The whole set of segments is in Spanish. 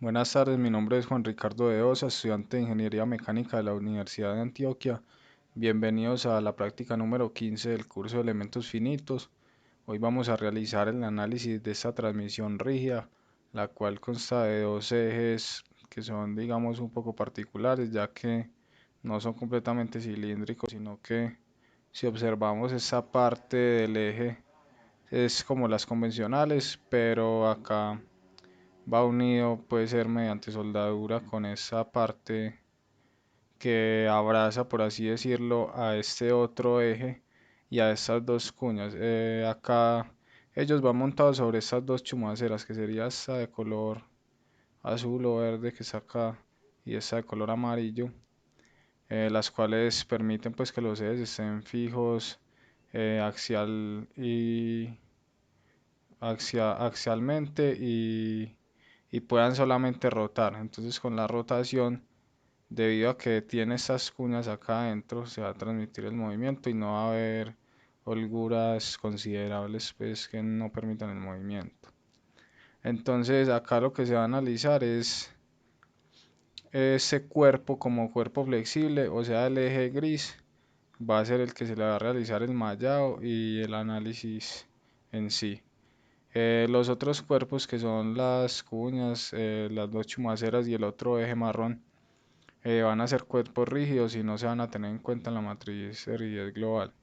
Buenas tardes, mi nombre es Juan Ricardo de Osa, estudiante de Ingeniería Mecánica de la Universidad de Antioquia. Bienvenidos a la práctica número 15 del curso de elementos finitos. Hoy vamos a realizar el análisis de esta transmisión rígida, la cual consta de dos ejes que son, digamos, un poco particulares, ya que no son completamente cilíndricos, sino que si observamos esta parte del eje es como las convencionales, pero acá va unido, puede ser mediante soldadura con esa parte que abraza, por así decirlo, a este otro eje y a estas dos cuñas. Acá ellos van montados sobre estas dos chumaceras, que sería esta de color azul o verde que está acá y esta de color amarillo, las cuales permiten pues que los ejes estén fijos axial y axialmente y puedan solamente rotar. Entonces con la rotación, debido a que tiene estas cuñas acá adentro, se va a transmitir el movimiento y no va a haber holguras considerables pues que no permitan el movimiento. Entonces acá lo que se va a analizar es ese cuerpo como cuerpo flexible, o sea el eje gris va a ser el que se le va a realizar el mallado y el análisis en sí. Los otros cuerpos que son las cuñas, las dos chumaceras y el otro eje marrón van a ser cuerpos rígidos y no se van a tener en cuenta en la matriz de rigidez global.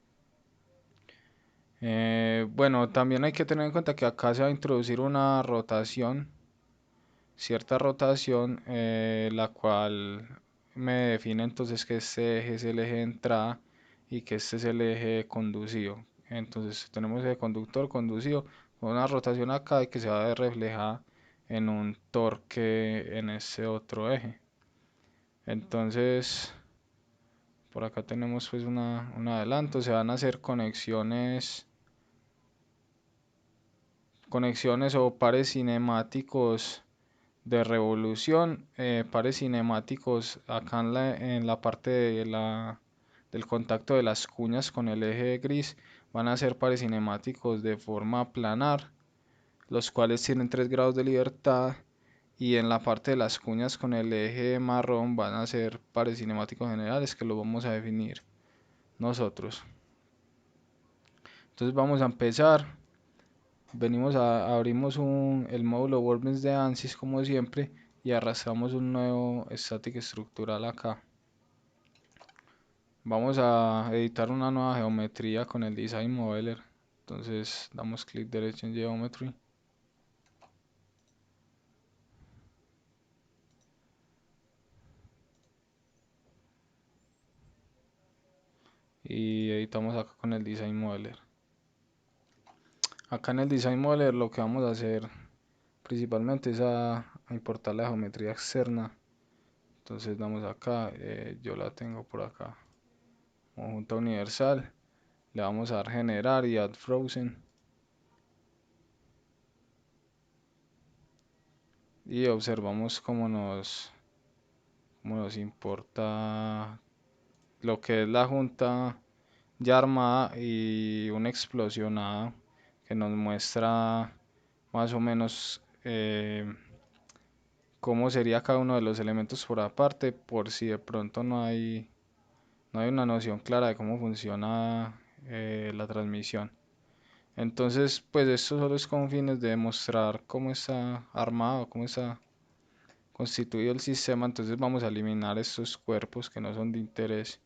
Bueno, también hay que tener en cuenta que acá se va a introducir una rotación, cierta rotación, la cual me define entonces que este eje es el eje de entrada y que este es el eje conducido. Entonces tenemos el conductor conducido con una rotación acá y que se va a ver reflejada en un torque en ese otro eje. Entonces por acá tenemos pues un adelanto, se van a hacer conexiones o pares cinemáticos de revolución, pares cinemáticos acá en la parte del contacto de las cuñas con el eje gris, van a ser pares cinemáticos de forma planar, los cuales tienen 3 grados de libertad, y en la parte de las cuñas con el eje marrón van a ser pares cinemáticos generales que lo vamos a definir nosotros. Entonces vamos a empezar. Abrimos el módulo Workbench de ANSYS como siempre y arrastramos un nuevo static estructural acá. Vamos a editar una nueva geometría con el Design Modeler. Entonces damos clic derecho en Geometry. Y editamos acá con el Design Modeler. Acá en el Design Modeler lo que vamos a hacer principalmente es a importar la geometría externa. Entonces damos acá, yo la tengo por acá, conjunta universal. Le vamos a dar generar y add frozen. Y observamos cómo nos importa lo que es la junta ya armada y una explosionada que nos muestra más o menos cómo sería cada uno de los elementos por aparte, por si de pronto no hay una noción clara de cómo funciona la transmisión. Entonces, pues esto solo es con fines de demostrar cómo está armado, cómo está constituido el sistema. Entonces vamos a eliminar estos cuerpos que no son de interés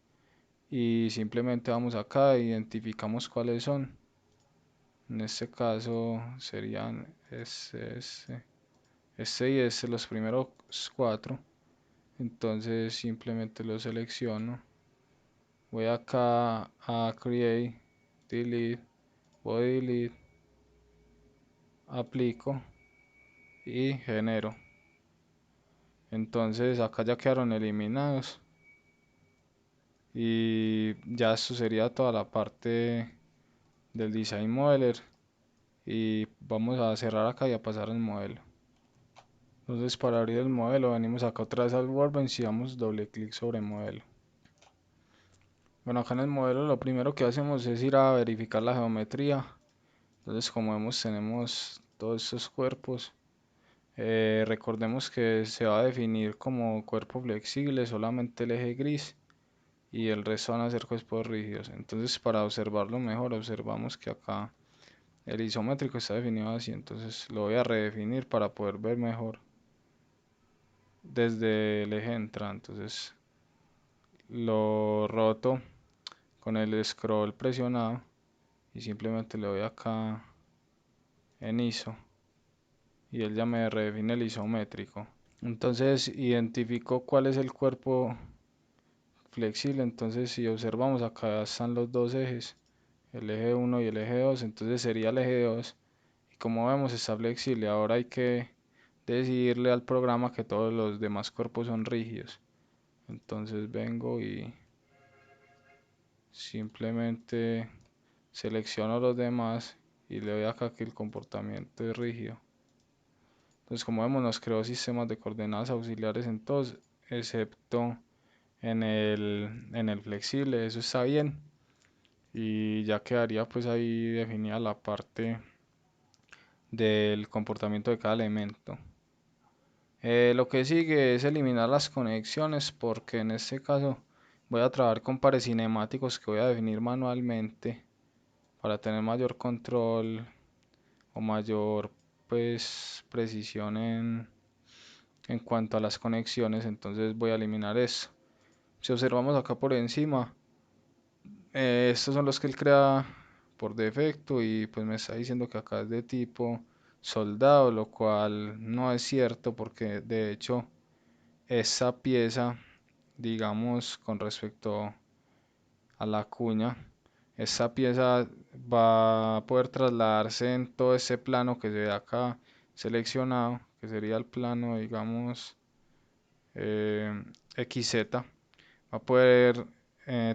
y simplemente vamos acá e identificamos cuáles son. En este caso serían este y este, los primeros cuatro. Entonces simplemente los selecciono. Voy acá a Create, Delete, voy a Delete, aplico y genero. Entonces acá ya quedaron eliminados y ya esto sería toda la parte del Design Modeler y vamos a cerrar acá y a pasar al modelo. Entonces para abrir el modelo venimos acá otra vez al Workbench y damos doble clic sobre modelo. Bueno, acá en el modelo lo primero que hacemos es ir a verificar la geometría. Entonces como vemos tenemos todos estos cuerpos. Recordemos que se va a definir como cuerpo flexible solamente el eje gris y el resto van a ser cuerpos rígidos. Entonces, para observarlo mejor, observamos que acá el isométrico está definido así. Entonces lo voy a redefinir para poder ver mejor desde el eje de entrada. Entonces lo roto con el scroll presionado y simplemente le doy acá en ISO y él ya me redefine el isométrico. Entonces identifico cuál es el cuerpo flexible. Entonces si observamos acá están los dos ejes, el eje 1 y el eje 2, entonces sería el eje 2 y como vemos está flexible. Ahora hay que decirle al programa que todos los demás cuerpos son rígidos. Entonces vengo y simplemente selecciono los demás y le doy acá que el comportamiento es rígido. Entonces como vemos nos creó sistemas de coordenadas auxiliares en todos, excepto en el flexible. Eso está bien y ya quedaría pues ahí definida la parte del comportamiento de cada elemento. Lo que sigue es eliminar las conexiones porque en este caso voy a trabajar con pares cinemáticos que voy a definir manualmente para tener mayor control o mayor pues precisión en cuanto a las conexiones. Entonces voy a eliminar eso. Si observamos acá por encima, estos son los que él crea por defecto y pues me está diciendo que acá es de tipo soldado, lo cual no es cierto porque de hecho esa pieza, digamos con respecto a la cuña, esa pieza va a poder trasladarse en todo ese plano que se ve acá seleccionado, que sería el plano, digamos, XZ. Va a poder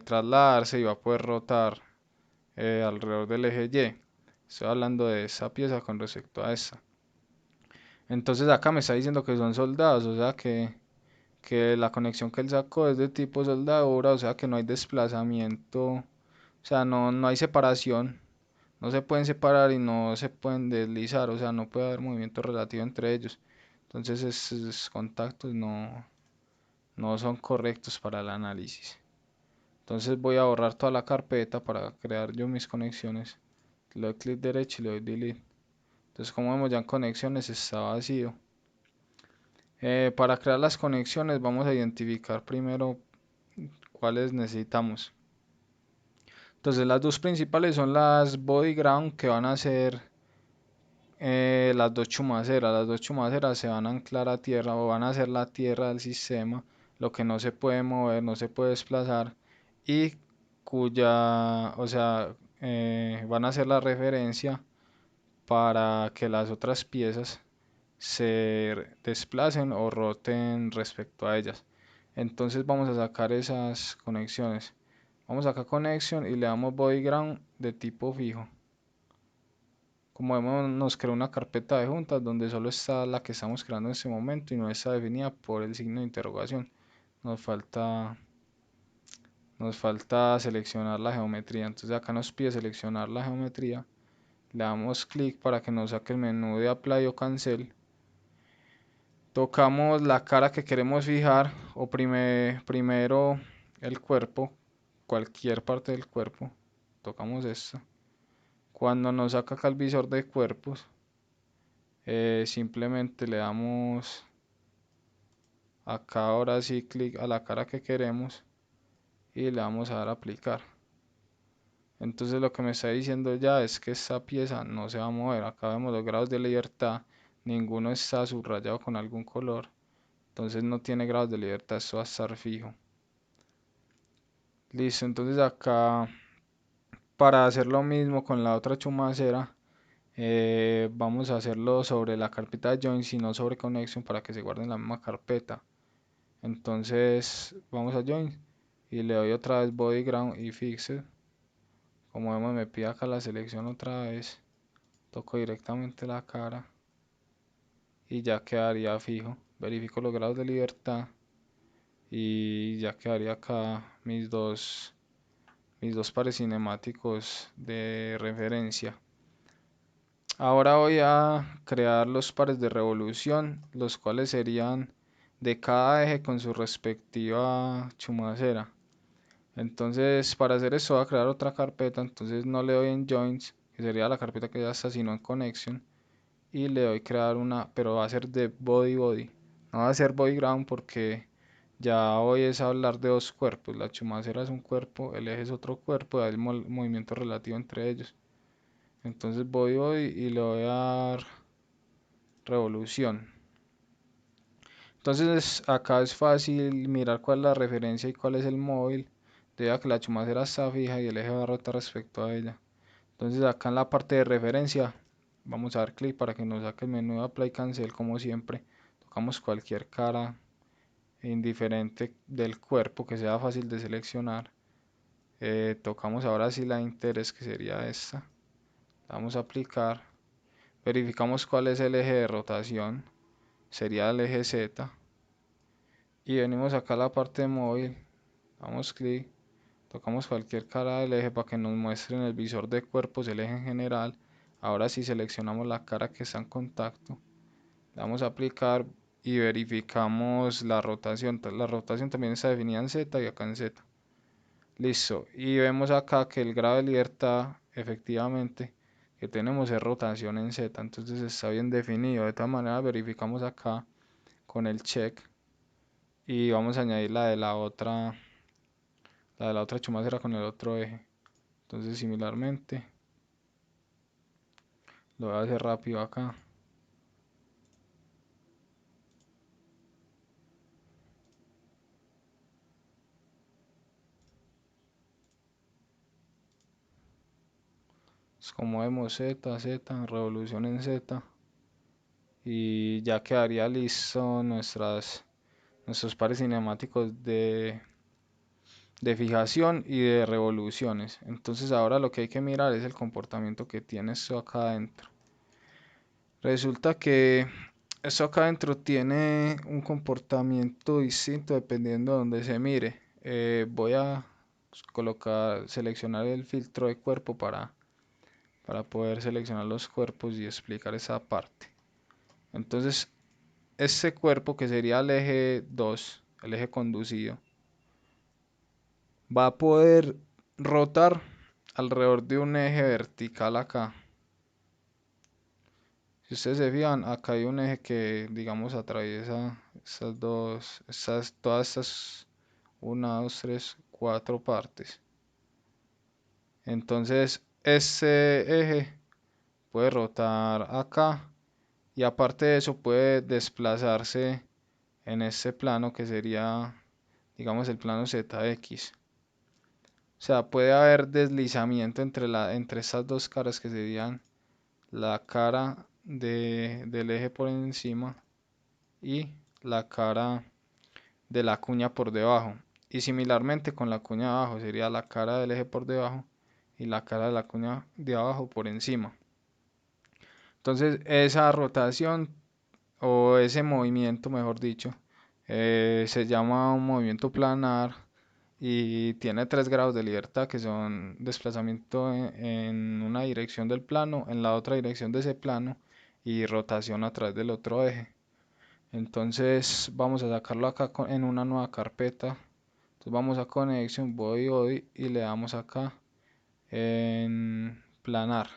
trasladarse y va a poder rotar alrededor del eje Y. Estoy hablando de esa pieza con respecto a esa. Entonces acá me está diciendo que son soldados, o sea que la conexión que él sacó es de tipo soldadura, o sea que no hay desplazamiento, o sea, no hay separación, no se pueden separar y no se pueden deslizar, o sea, no puede haber movimiento relativo entre ellos. Entonces esos contactos no son correctos para el análisis. Entonces voy a borrar toda la carpeta para crear yo mis conexiones. Le doy clic derecho y le doy delete. Entonces como vemos ya en conexiones está vacío. Para crear las conexiones vamos a identificar primero cuáles necesitamos. Entonces las dos principales son las body ground que van a ser las dos chumaceras. Las dos chumaceras se van a anclar a tierra o van a ser la tierra del sistema, lo que no se puede mover, no se puede desplazar y cuya, o sea, van a ser la referencia para que las otras piezas se desplacen o roten respecto a ellas. Entonces vamos a sacar esas conexiones. Vamos acá a Connection y le damos Body Ground de tipo fijo. Como vemos nos creó una carpeta de juntas donde solo está la que estamos creando en este momento y no está definida por el signo de interrogación. Nos falta seleccionar la geometría. Entonces acá nos pide seleccionar la geometría. Le damos clic para que nos saque el menú de Apply o Cancel. Tocamos la cara que queremos fijar o primero el cuerpo, cualquier parte del cuerpo. Tocamos esto. Cuando nos saca acá el visor de cuerpos, simplemente le damos acá ahora sí clic a la cara que queremos y le vamos a dar a aplicar. Entonces lo que me está diciendo ya es que esta pieza no se va a mover. Acá vemos los grados de libertad, ninguno está subrayado con algún color. Entonces no tiene grados de libertad, esto va a estar fijo. Listo, entonces acá para hacer lo mismo con la otra chumacera, vamos a hacerlo sobre la carpeta de joins y no sobre connection para que se guarde en la misma carpeta. Entonces vamos a join y le doy otra vez body ground y fixed. Como vemos me pide acá la selección otra vez, toco directamente la cara y ya quedaría fijo. Verifico los grados de libertad y ya quedaría acá mis dos pares cinemáticos de referencia. Ahora voy a crear los pares de revolución, los cuales serían de cada eje con su respectiva chumacera. Entonces, para hacer esto voy a crear otra carpeta, entonces no le doy en joins, que sería la carpeta que ya está, sino en connection, y le doy crear una, pero va a ser de body body, no va a ser body ground porque ya hoy es hablar de dos cuerpos, la chumacera es un cuerpo, el eje es otro cuerpo, hay el movimiento relativo entre ellos. Entonces voy hoy y le voy a dar revolución. Entonces acá es fácil mirar cuál es la referencia y cuál es el móvil, debido a que la chumacera está fija y el eje va a rotar respecto a ella. Entonces acá en la parte de referencia vamos a dar clic para que nos saque el menú de Apply Cancel como siempre. Tocamos cualquier cara indiferente del cuerpo que sea fácil de seleccionar. Tocamos ahora sí la interés, que sería esta. Vamos a aplicar. Verificamos cuál es el eje de rotación. Sería el eje Z. Y venimos acá a la parte de móvil. Damos clic. Tocamos cualquier cara del eje para que nos muestre en el visor de cuerpos el eje en general. Ahora sí seleccionamos la cara que está en contacto. Le damos a aplicar y verificamos la rotación. La rotación también está definida en Z y acá en Z. Listo. Y vemos acá que el grado de libertad efectivamente que tenemos es rotación en Z. Entonces está bien definido. De todas maneras verificamos acá con el check. Y vamos a añadir la de la otra chumacera con el otro eje. Entonces similarmente lo voy a hacer rápido acá. Es como vemos Z, Z, revolución en Z. Y ya quedaría listo nuestros pares cinemáticos de fijación y de revoluciones. Entonces ahora lo que hay que mirar es el comportamiento que tiene esto acá adentro. Resulta que esto acá adentro tiene un comportamiento distinto dependiendo de donde se mire. Voy a seleccionar el filtro de cuerpo para poder seleccionar los cuerpos y explicar esa parte. Entonces, este cuerpo que sería el eje 2, el eje conducido, va a poder rotar alrededor de un eje vertical acá. Si ustedes se fijan, acá hay un eje que, digamos, atraviesa todas estas, una, dos, tres, cuatro partes. Entonces, este eje puede rotar acá y aparte de eso puede desplazarse en este plano que sería, digamos, el plano ZX. O sea, puede haber deslizamiento entre estas dos caras que serían la cara del eje por encima y la cara de la cuña por debajo. Y similarmente con la cuña de abajo sería la cara del eje por debajo y la cara de la cuña de abajo por encima. Entonces esa rotación o ese movimiento, mejor dicho, se llama un movimiento planar y tiene 3 grados de libertad que son desplazamiento en una dirección del plano, en la otra dirección de ese plano y rotación a través del otro eje. Entonces vamos a sacarlo acá en una nueva carpeta. Entonces vamos a Connection, Body y le damos acá en planar.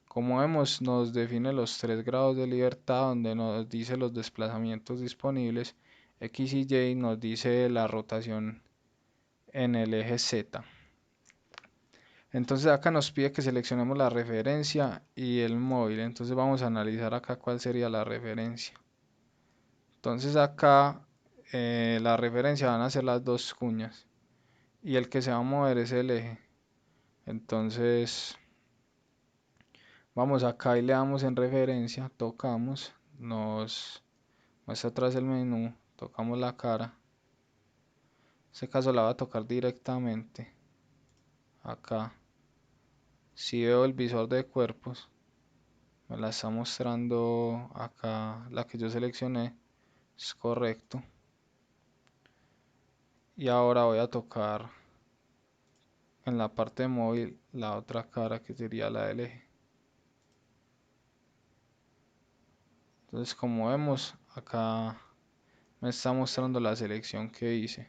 Como vemos, nos define los 3 grados de libertad donde nos dice los desplazamientos disponibles. X y Y nos dice la rotación en el eje Z. Entonces acá nos pide que seleccionemos la referencia y el móvil. Entonces vamos a analizar acá cuál sería la referencia. Entonces acá la referencia van a ser las dos cuñas y el que se va a mover es el eje. Entonces vamos acá y le damos en referencia, tocamos, nos muestra atrás el menú, tocamos la cara. En este caso la va a tocar directamente acá. Si veo el visor de cuerpos, me la está mostrando acá, la que yo seleccioné, es correcto. Y ahora voy a tocar en la parte móvil la otra cara que sería la del eje. Entonces, como vemos, acá me está mostrando la selección que hice.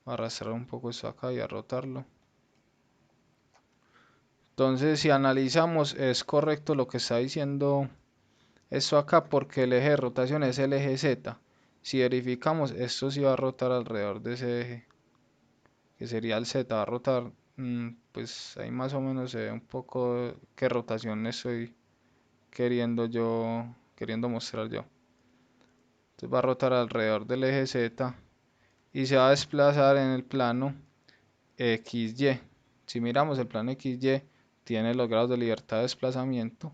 Voy a arrastrar un poco esto acá y a rotarlo. Entonces, si analizamos, es correcto lo que está diciendo esto acá, porque el eje de rotación es el eje Z. Si verificamos, esto sí va a rotar alrededor de ese eje, que sería el Z. Va a rotar, pues ahí más o menos se ve un poco qué rotación estoy queriendo mostrar yo. Entonces va a rotar alrededor del eje Z y se va a desplazar en el plano XY. Si miramos el plano XY, tiene los grados de libertad de desplazamiento.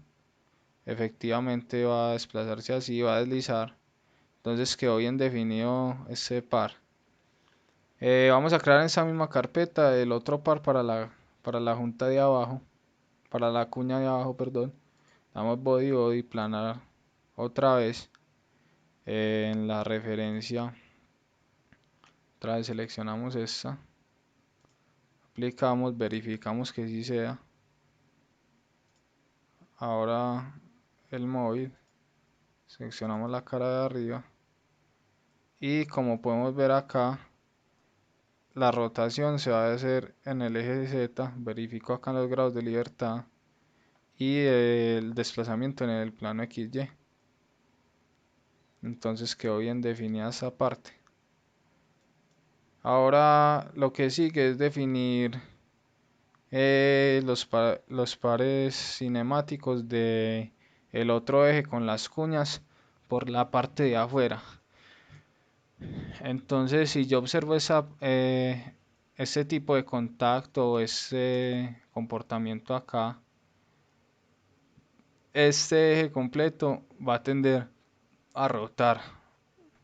Efectivamente va a desplazarse así, va a deslizar. Entonces quedó bien definido este par. Vamos a crear en esa misma carpeta el otro par para la junta de abajo, para la cuña de abajo, perdón. Damos body, planar otra vez. En la referencia, otra vez seleccionamos esta. Aplicamos, verificamos que sí sea. Ahora el móvil, seleccionamos la cara de arriba y como podemos ver acá, la rotación se va a hacer en el eje Z. Verifico acá los grados de libertad y el desplazamiento en el plano XY. Entonces quedó bien definida esa parte. Ahora lo que sigue es definir los pares cinemáticos de el otro eje con las cuñas por la parte de afuera. Entonces, si yo observo ese tipo de contacto o ese comportamiento acá, este eje completo va a tender a rotar,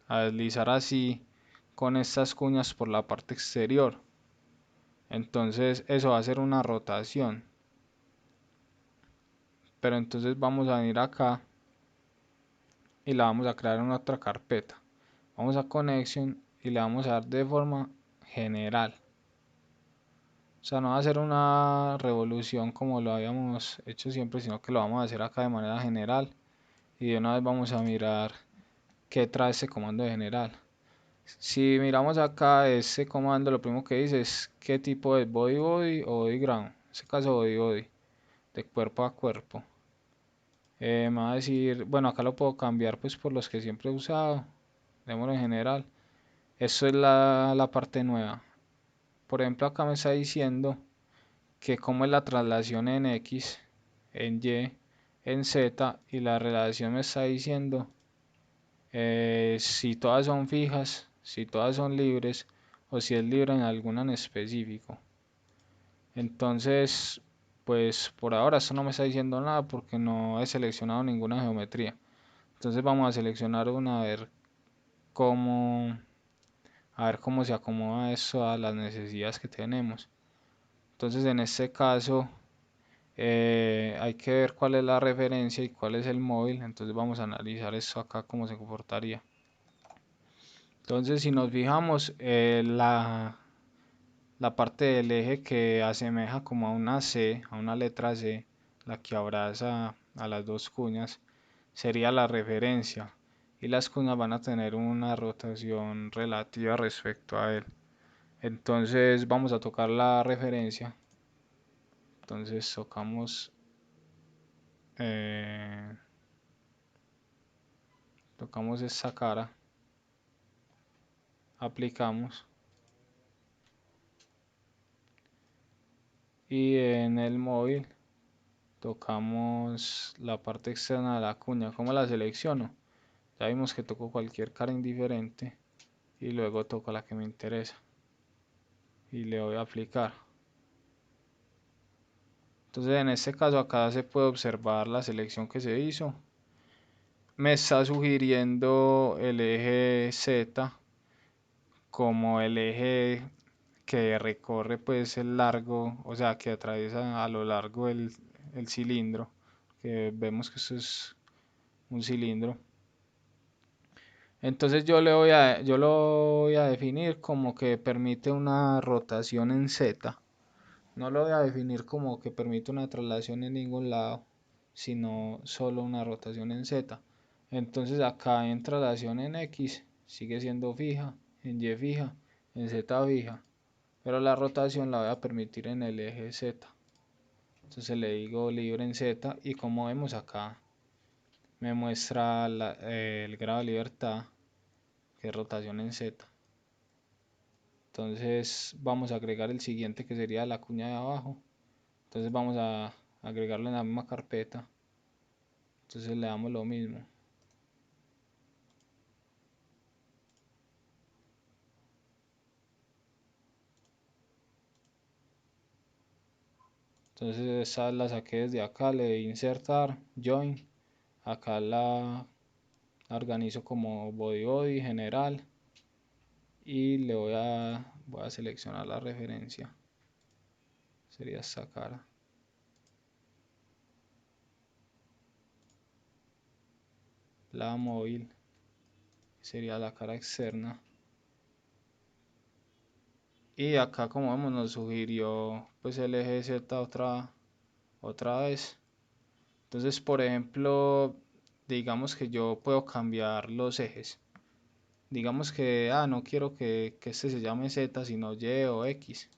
a deslizar así con estas cuñas por la parte exterior. Entonces, eso va a ser una rotación. Pero entonces vamos a venir acá y la vamos a crear en otra carpeta. Vamos a Connection y le vamos a dar de forma general. O sea, no va a ser una revolución como lo habíamos hecho siempre, sino que lo vamos a hacer acá de manera general. Y de una vez vamos a mirar qué trae este comando de general. Si miramos acá, ese comando lo primero que dice es qué tipo de body o body ground. En este caso body, de cuerpo a cuerpo. Me va a decir, bueno, acá lo puedo cambiar pues por los que siempre he usado. Démoslo en general. Eso es la parte nueva. Por ejemplo, acá me está diciendo que cómo es la traslación en X, en Y, en Z, y la relación me está diciendo si todas son fijas, si todas son libres o si es libre en alguna en específico. Entonces, pues por ahora esto no me está diciendo nada porque no he seleccionado ninguna geometría. Entonces vamos a seleccionar una cómo, a ver cómo se acomoda eso a las necesidades que tenemos. Entonces en este caso hay que ver cuál es la referencia y cuál es el móvil. Entonces vamos a analizar esto acá cómo se comportaría. Entonces si nos fijamos la parte del eje que asemeja como a una C, a una letra C, la que abraza a las dos cuñas, sería la referencia. Y las cuñas van a tener una rotación relativa respecto a él. Entonces vamos a tocar la referencia. Entonces tocamos esta cara, aplicamos y en el móvil tocamos la parte externa de la cuña. ¿Cómo la selecciono? Ya vimos que toco cualquier cara indiferente y luego toco la que me interesa y le voy a aplicar. Entonces en este caso acá se puede observar la selección que se hizo. Me está sugiriendo el eje Z como el eje que recorre pues el largo, o sea que atraviesa a lo largo el cilindro, que vemos que esto es un cilindro. Entonces yo lo voy a definir como que permite una rotación en Z. No lo voy a definir como que permite una traslación en ningún lado. sino solo una rotación en Z. Entonces acá en traslación en X sigue siendo fija, en Y fija, en Z fija, pero la rotación la voy a permitir en el eje Z. Entonces le digo libre en Z y como vemos acá me muestra el grado de libertad, que es rotación en Z. Entonces vamos a agregar el siguiente, que sería la cuña de abajo. Entonces vamos a agregarlo en la misma carpeta. Entonces le damos lo mismo. Entonces esa la saqué desde acá, le doy insertar, join. Acá la organizo como body general y le voy a seleccionar la referencia. Sería esta cara. La móvil sería la cara externa. Y acá como vemos nos sugirió pues el eje Z otra vez. Entonces por ejemplo, digamos que yo puedo cambiar los ejes. Digamos que no quiero que este se llame Z sino Y o X.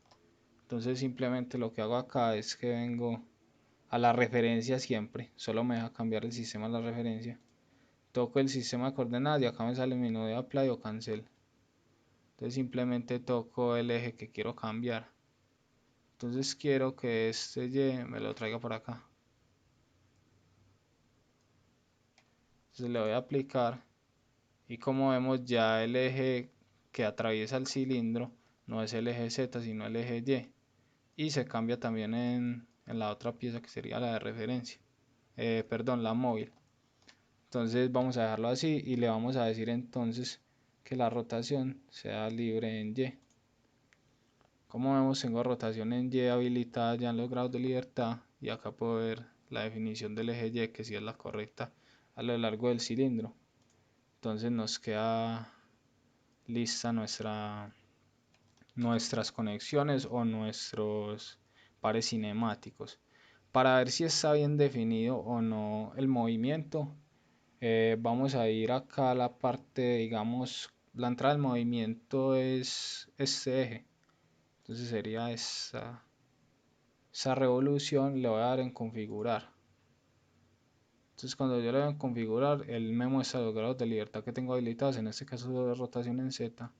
Entonces simplemente lo que hago acá es que vengo a la referencia siempre. Solo me deja cambiar el sistema a la referencia. Toco el sistema de coordenadas y acá me sale el menú de apply o cancel. Entonces simplemente toco el eje que quiero cambiar. Entonces quiero que este Y me lo traiga por acá. Entonces le voy a aplicar y como vemos ya el eje que atraviesa el cilindro no es el eje Z sino el eje Y se cambia también en la otra pieza que sería la de referencia, perdón, la móvil. Entonces vamos a dejarlo así y le vamos a decir entonces que la rotación sea libre en Y. Como vemos tengo rotación en Y habilitada ya en los grados de libertad y acá puedo ver la definición del eje Y que sí es la correcta a lo largo del cilindro. Entonces nos queda lista nuestras conexiones o nuestros pares cinemáticos. Para ver si está bien definido o no el movimiento, vamos a ir acá a la parte, digamos, la entrada del movimiento es este eje. Entonces sería esa revolución, le voy a dar en configurar. Entonces cuando yo le doy en configurar, él me muestra los grados de libertad que tengo habilitados, en este caso de rotación en Z.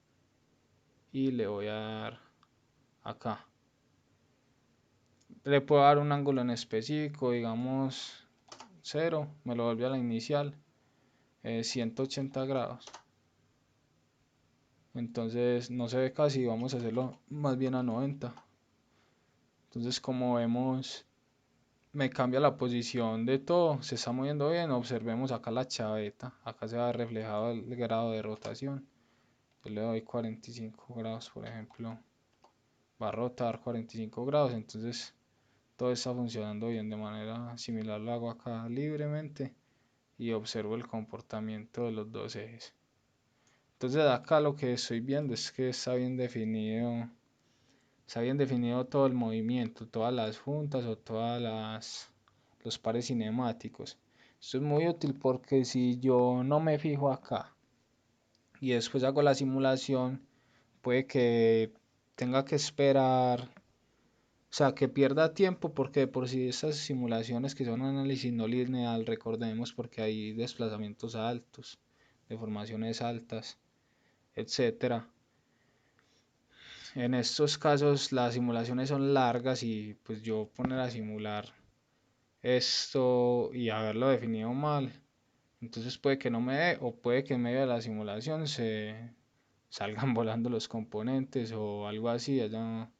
Y le voy a dar acá. Le puedo dar un ángulo en específico, digamos 0, me lo volvió a la inicial, 180 grados. Entonces no se ve casi, vamos a hacerlo más bien a 90. Entonces como vemos me cambia la posición de todo, se está moviendo bien. Observemos acá la chaveta, acá se va reflejado el grado de rotación. Yo le doy 45 grados por ejemplo, va a rotar 45 grados, entonces todo está funcionando bien. De manera similar lo hago acá libremente y observo el comportamiento de los dos ejes. Entonces acá lo que estoy viendo es que está bien definido todo el movimiento, todas las juntas o los pares cinemáticos. Esto es muy útil porque si yo no me fijo acá y después hago la simulación, puede que tenga que esperar, o sea, que pierda tiempo porque por si estas simulaciones que son análisis no lineal, recordemos porque hay desplazamientos altos, deformaciones altas, etcétera. En estos casos las simulaciones son largas y pues yo poner a simular esto y haberlo definido mal, entonces puede que no me dé o puede que en medio de la simulación se salgan volando los componentes o algo así, haya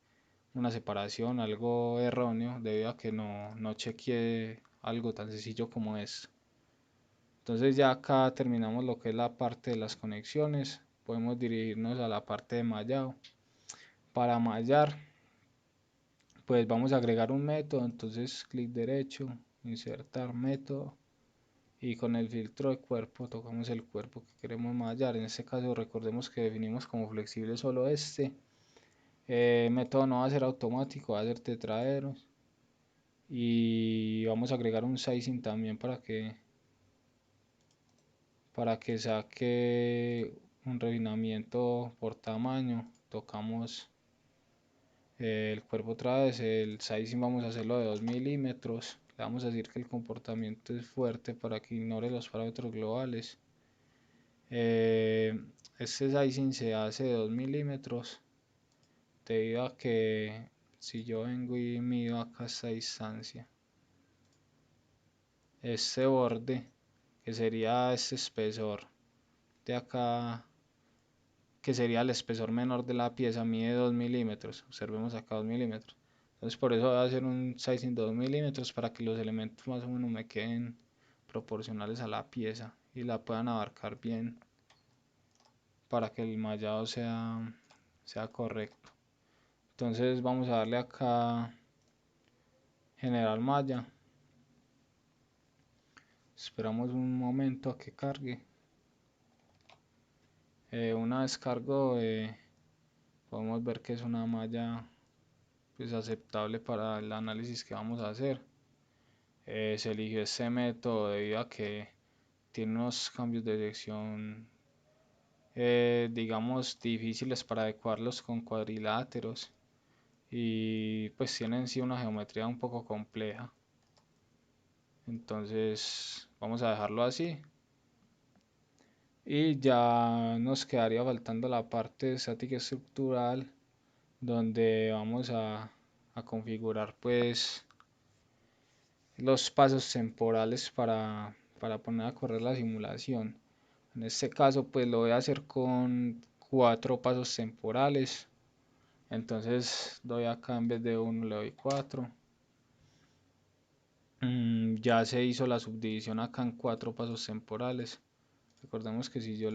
una separación, algo erróneo debido a que no chequeé algo tan sencillo como esto. Entonces ya acá terminamos lo que es la parte de las conexiones, podemos dirigirnos a la parte de mallado. Para mallar pues vamos a agregar un método, entonces clic derecho, insertar método y con el filtro de cuerpo tocamos el cuerpo que queremos mallar. En este caso recordemos que definimos como flexible solo este. Método no va a ser automático, va a ser tetraedros. y vamos a agregar un sizing también para que saque un refinamiento por tamaño. Tocamos el cuerpo otra vez, el sizing vamos a hacerlo de 2 milímetros. Le vamos a decir que el comportamiento es fuerte para que ignore los parámetros globales. Este sizing se hace de 2 milímetros debido a que si yo vengo y mido acá esta distancia, este borde, que sería este espesor de acá, que sería el espesor menor de la pieza, mide 2 milímetros. Observemos acá 2 milímetros. Entonces por eso voy a hacer un sizing de 2 milímetros para que los elementos más o menos me queden proporcionales a la pieza y la puedan abarcar bien para que el mallado sea correcto. Entonces vamos a darle acá generar malla. Esperamos un momento a que cargue. Una vez cargó, podemos ver que es una malla pues aceptable para el análisis que vamos a hacer. Se eligió este método debido a que tiene unos cambios de dirección digamos difíciles para adecuarlos con cuadriláteros y pues tienen en sí una geometría un poco compleja. Entonces vamos a dejarlo así y ya nos quedaría faltando la parte estática estructural, donde vamos a configurar pues los pasos temporales para poner a correr la simulación. En este caso pues lo voy a hacer con 4 pasos temporales. Entonces doy acá, en vez de 1 le doy 4. Ya se hizo la subdivisión acá en 4 pasos temporales. Recordemos que si yo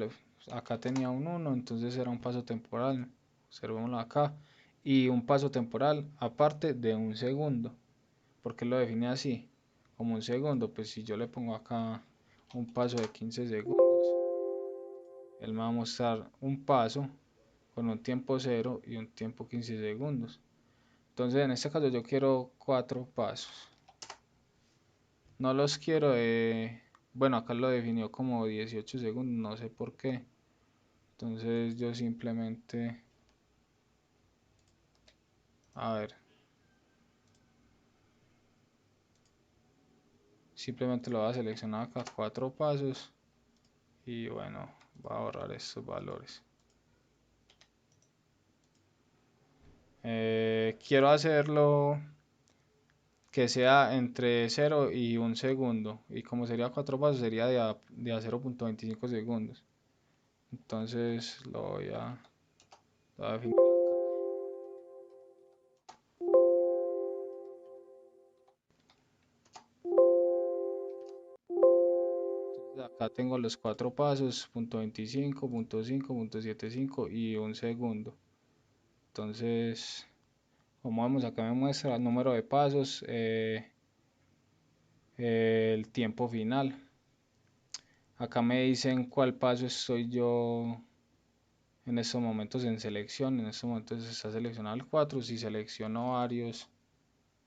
acá tenía un 1, entonces era un paso temporal. Observémoslo acá. Y un paso temporal aparte de un segundo. ¿Por qué lo define así? Como un segundo. Pues si yo le pongo acá un paso de 15 segundos, él me va a mostrar un paso con un tiempo 0 y un tiempo 15 segundos. Entonces en este caso yo quiero 4 pasos. No los quiero bueno, acá lo definió como 18 segundos, no sé por qué. Entonces yo simplemente, a ver, simplemente lo voy a seleccionar acá 4 pasos y bueno, voy a borrar estos valores. Quiero hacerlo que sea entre 0 y 1 segundo, y como sería 4 pasos sería de a 0.25 segundos. Entonces lo voy a definir. Acá tengo los 4 pasos, punto 25, punto 5, punto 75 y 1 segundo. Entonces, como vemos, acá me muestra el número de pasos, el tiempo final. Acá me dicen cuál paso estoy yo en estos momentos en selección. En estos momentos está seleccionado el 4. Si selecciono varios,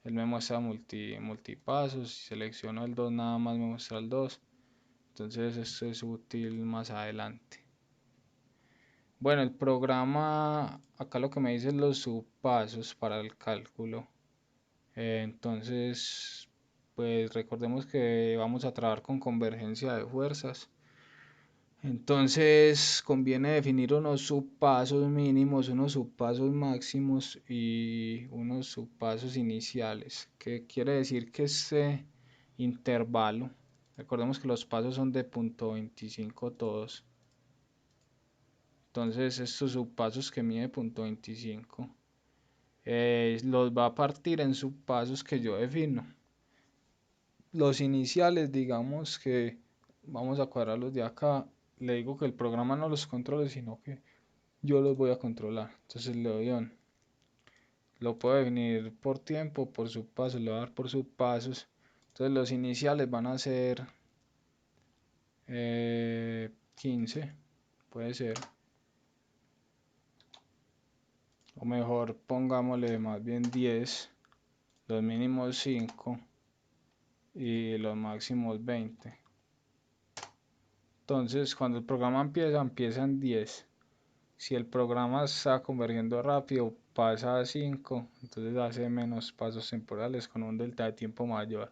él me muestra multipasos. Si selecciono el 2, nada más me muestra el 2. Entonces esto es útil más adelante. Bueno, el programa, acá lo que me dice es los subpasos para el cálculo. Entonces, pues recordemos que vamos a trabajar con convergencia de fuerzas. Entonces, conviene definir unos subpasos mínimos, unos subpasos máximos y unos subpasos iniciales. ¿Qué quiere decir? Que este intervalo, recordemos que los pasos son de punto 25 todos. Entonces estos subpasos que mide punto 25 los va a partir en subpasos que yo defino. Los iniciales, digamos que vamos a cuadrarlos de acá. Le digo que el programa no los controle, sino que yo los voy a controlar. Entonces le doy on. Lo puedo definir por tiempo, por subpasos, le voy a dar por subpasos. Entonces los iniciales van a ser 15, puede ser. O mejor pongámosle más bien 10. los mínimos 5 y los máximos 20. Entonces cuando el programa empieza en 10. Si el programa está convergiendo rápido, pasa a 5, entonces hace menos pasos temporales con un delta de tiempo mayor.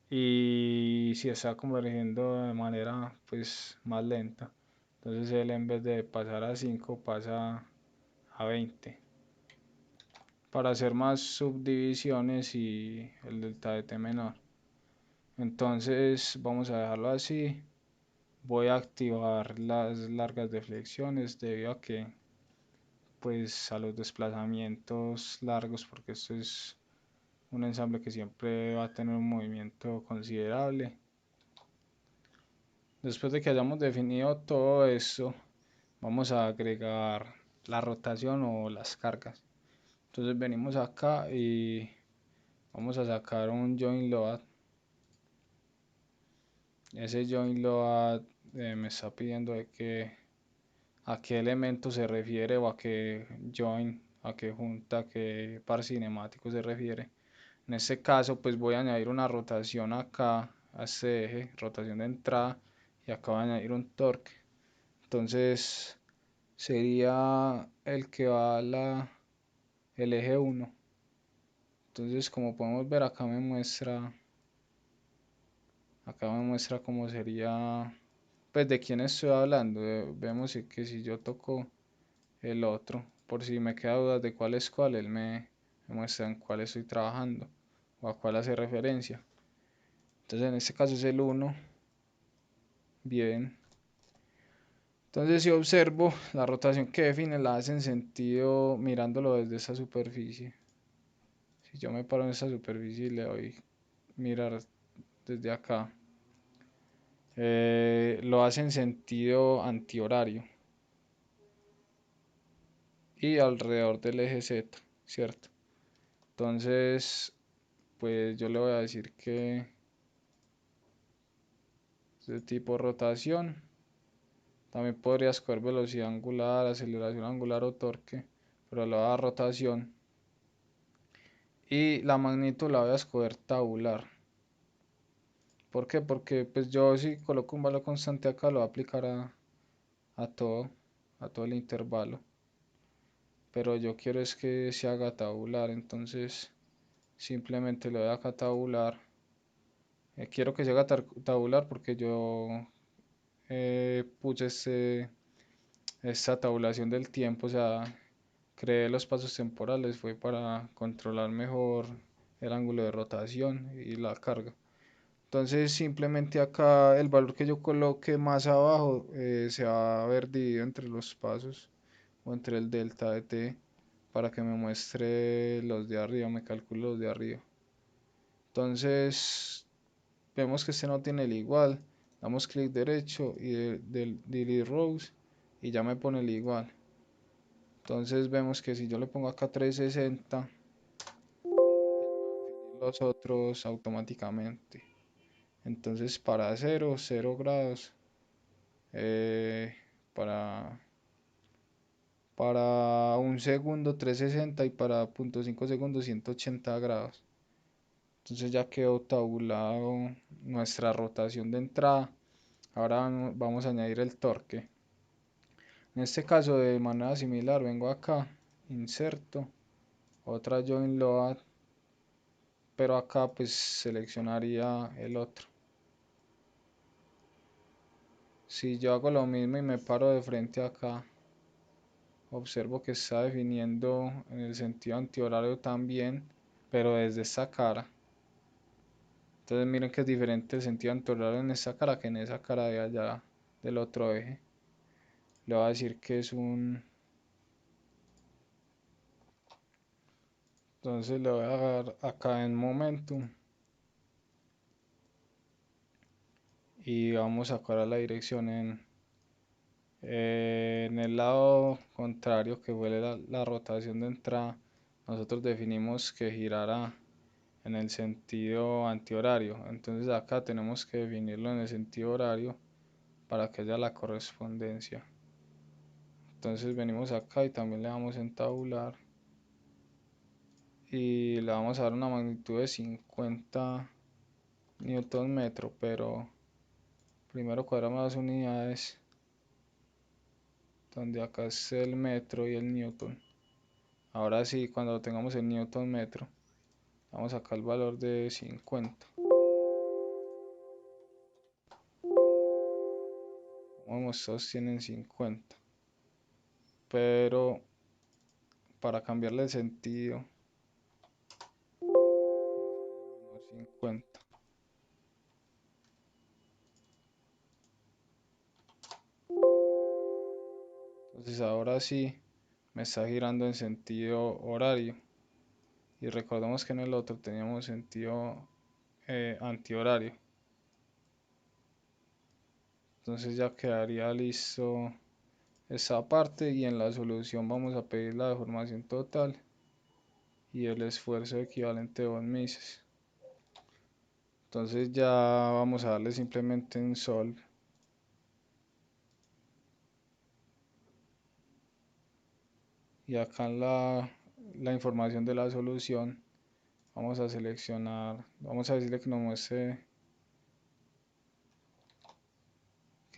Y si está convergiendo de manera pues más lenta, entonces él en vez de pasar a 5 pasa a 20 para hacer más subdivisiones y el delta de t menor. Entonces vamos a dejarlo así. Voy a activar las largas deflexiones debido a que pues a los desplazamientos largos, porque esto es un ensamble que siempre va a tener un movimiento considerable. Después de que hayamos definido todo esto, vamos a agregar la rotación o las cargas. Entonces venimos acá y vamos a sacar un join load. Ese join load me está pidiendo de que a qué elemento se refiere o a qué join, a qué junta, a qué par cinemático se refiere. En este caso pues voy a añadir una rotación acá a este eje, rotación de entrada, y acá voy a añadir un torque. Entonces sería el que va a el eje 1. Entonces como podemos ver acá me muestra cómo sería, pues de quién estoy hablando. Vemos que si yo toco el otro, por si me queda dudas de cuál es cuál, él me muestra en cuál estoy trabajando o a cuál hace referencia. Entonces en este caso es el 1. Bien. Entonces si observo, la rotación que define la hace en sentido mirándolo desde esa superficie. Si yo me paro en esa superficie y le doy mirar desde acá, lo hace en sentido antihorario y alrededor del eje Z, ¿cierto? Entonces, pues yo le voy a decir que es de tipo rotación. También podría escoger velocidad angular, aceleración angular o torque, pero le voy a dar rotación. Y la magnitud la voy a escoger tabular. ¿Por qué? Porque pues yo si coloco un valor constante acá lo voy a aplicar a todo, a todo el intervalo. Pero yo quiero es que se haga tabular, entonces simplemente le doy acá tabular. Quiero que se haga tabular porque yo puse esta tabulación del tiempo, o sea, creé los pasos temporales, fue para controlar mejor el ángulo de rotación y la carga. Entonces simplemente acá el valor que yo coloque más abajo se va a ver dividido entre los pasos o entre el delta de t para que me muestre los de arriba, me calcule los de arriba. Entonces vemos que este no tiene el igual, damos clic derecho y del delete rows y ya me pone el igual. Entonces vemos que si yo le pongo acá 360, los otros automáticamente. Entonces para 0 grados, eh, para, para un segundo 360 y para 0.5 segundos 180 grados. Entonces ya quedó tabulado nuestra rotación de entrada. Ahora vamos a añadir el torque. En este caso de manera similar vengo acá, inserto, otra join load, pero acá pues seleccionaría el otro. Si yo hago lo mismo y me paro de frente acá, observo que está definiendo en el sentido antihorario también, pero desde esta cara. Entonces miren que es diferente el sentido antihorario en esta cara que en esa cara de allá del otro eje. Le voy a decir que es un... Entonces le voy a dar acá en momentum y vamos a sacar la dirección en el lado contrario, que fue la rotación de entrada. Nosotros definimos que girara en el sentido antihorario, entonces acá tenemos que definirlo en el sentido horario para que haya la correspondencia. Entonces venimos acá y también le damos en tabular y le vamos a dar una magnitud de 50 newton metro, pero primero cuadramos las unidades, donde acá es el metro y el newton. Ahora sí, cuando tengamos el newton metro, vamos acá el valor de 50. Como estos tienen 50, pero para cambiarle el sentido, 50. Entonces ahora sí me está girando en sentido horario. Y recordemos que en el otro teníamos sentido antihorario. Entonces ya quedaría listo esa parte, y en la solución vamos a pedir la deformación total y el esfuerzo equivalente de von Mises. Entonces ya vamos a darle simplemente en Solve. Y acá en la información de la solución vamos a seleccionar, vamos a decirle que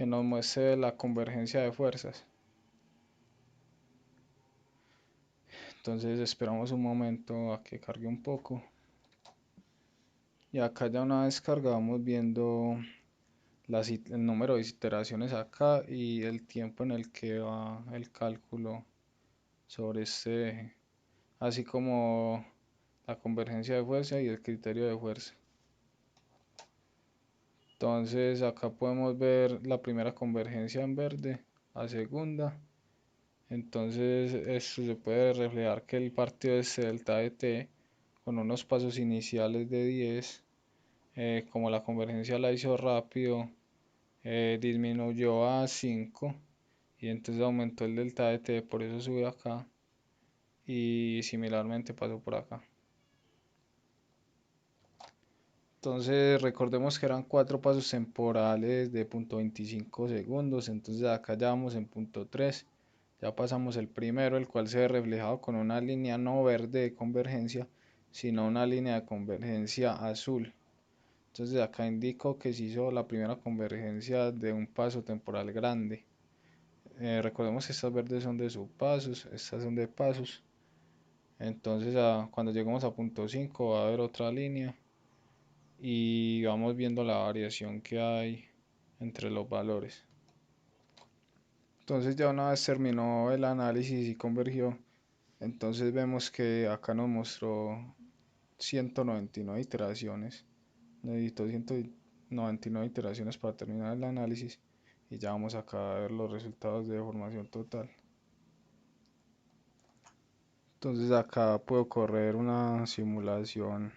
nos muestre la convergencia de fuerzas. Entonces esperamos un momento a que cargue un poco. Y acá ya una vez cargado vamos viendo el número de iteraciones acá y el tiempo en el que va el cálculo sobre este eje, así como la convergencia de fuerza y el criterio de fuerza. Entonces acá podemos ver la primera convergencia en verde, la segunda. Entonces esto se puede reflejar que el partido es delta de t con unos pasos iniciales de 10, como la convergencia la hizo rápido, disminuyó a 5 y entonces aumentó el delta de t, por eso sube acá, y similarmente pasó por acá. Entonces recordemos que eran 4 pasos temporales de 0.25 segundos, entonces acá ya vamos en punto 3, ya pasamos el primero, el cual se ve reflejado con una línea no verde de convergencia, sino una línea de convergencia azul. Entonces acá indico que se hizo la primera convergencia de un paso temporal grande. Recordemos que estas verdes son de subpasos, estas son de pasos. Entonces cuando lleguemos a punto 5 va a haber otra línea y vamos viendo la variación que hay entre los valores. Entonces ya una vez terminó el análisis y convergió, entonces vemos que acá nos mostró 199 iteraciones. Necesito 199 iteraciones para terminar el análisis y ya vamos acá a ver los resultados de deformación total. Entonces acá puedo correr una simulación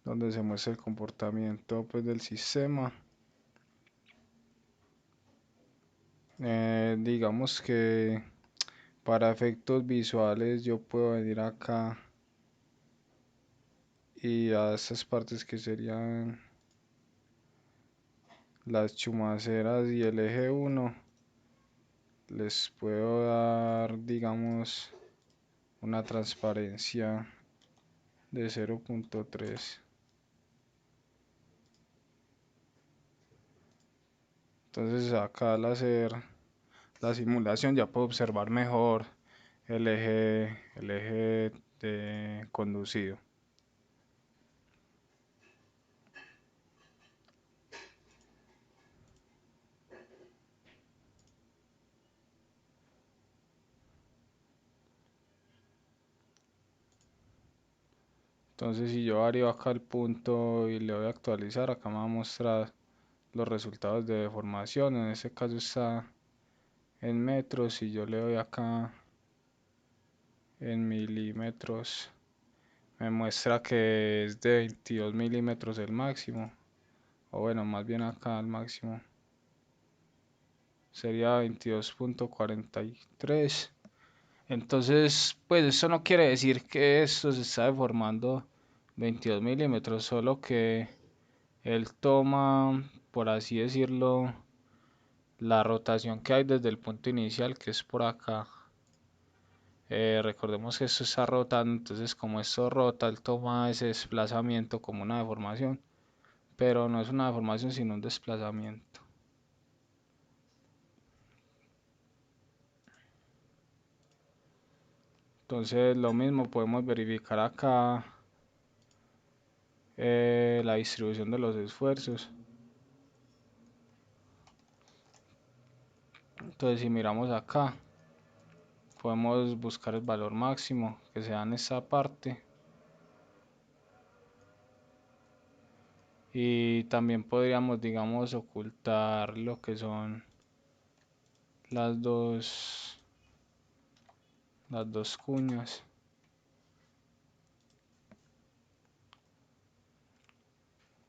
donde se muestra el comportamiento pues del sistema. Digamos que para efectos visuales yo puedo venir acá y a estas partes que serían las chumaceras y el eje 1 les puedo dar, digamos, una transparencia de 0.3. Entonces acá al hacer la simulación ya puedo observar mejor el eje de conducido. Entonces si yo varío acá el punto y le doy a actualizar, acá me va a mostrar los resultados de deformación. En este caso está en metros, y yo le doy acá en milímetros, me muestra que es de 22 milímetros el máximo, o bueno, más bien acá el máximo sería 22.43. Entonces pues eso no quiere decir que esto se está deformando 22 milímetros, solo que él toma, por así decirlo, la rotación que hay desde el punto inicial, que es por acá. Recordemos que esto está rotando, entonces como esto rota, él toma ese desplazamiento como una deformación, pero no es una deformación sino un desplazamiento. Entonces lo mismo podemos verificar acá la distribución de los esfuerzos. Entonces si miramos acá, podemos buscar el valor máximo que sea en esta parte. Y también podríamos, digamos, ocultar lo que son las dos cuñas.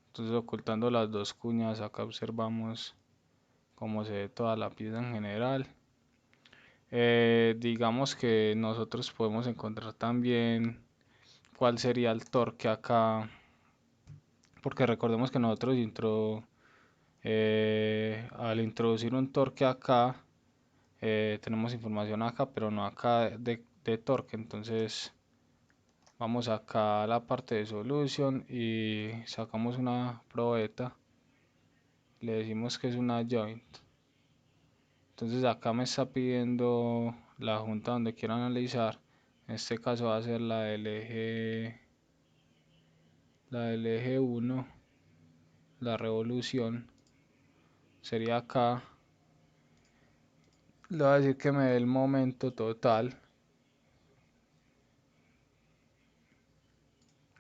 Entonces ocultando las dos cuñas, acá observamos cómo se ve toda la pieza en general. Digamos que nosotros podemos encontrar también cuál sería el torque acá, porque recordemos que nosotros al introducir un torque acá, tenemos información acá, pero no acá de torque. Entonces vamos acá a la parte de solution y sacamos una probeta, le decimos que es una joint. Entonces acá me está pidiendo la junta donde quiero analizar. En este caso va a ser la del eje 1, la revolución sería acá. Le voy a decir que me dé el momento total,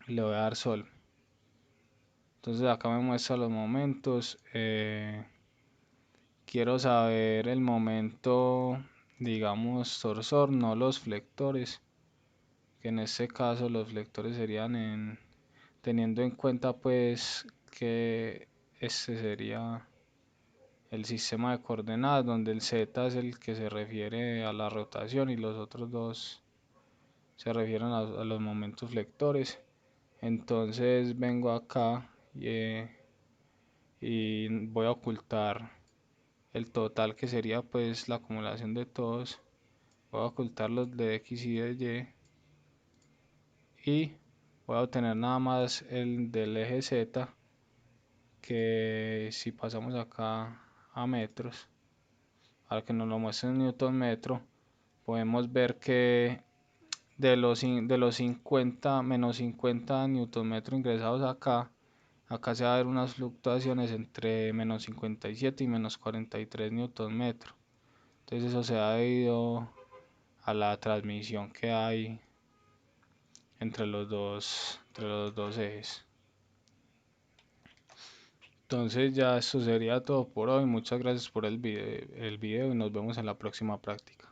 le voy a dar sol. Entonces acá me muestra los momentos. Quiero saber el momento, digamos, torsor, no los flectores, que en este caso los flectores serían teniendo en cuenta pues que este sería el sistema de coordenadas, donde el z es el que se refiere a la rotación y los otros dos se refieren a los momentos flectores. Entonces vengo acá y voy a ocultar el total, que sería pues la acumulación de todos. Voy a ocultar los de x y de y voy a obtener nada más el del eje z, que si pasamos acá a metros, para que nos lo muestre en newton metro, podemos ver que de los 50 menos 50 newton metro ingresados acá se va a ver unas fluctuaciones entre menos 57 y menos 43 newton metro. Entonces eso se ha debido a la transmisión que hay entre los dos ejes. Entonces ya esto sería todo por hoy. Muchas gracias por el video y nos vemos en la próxima práctica.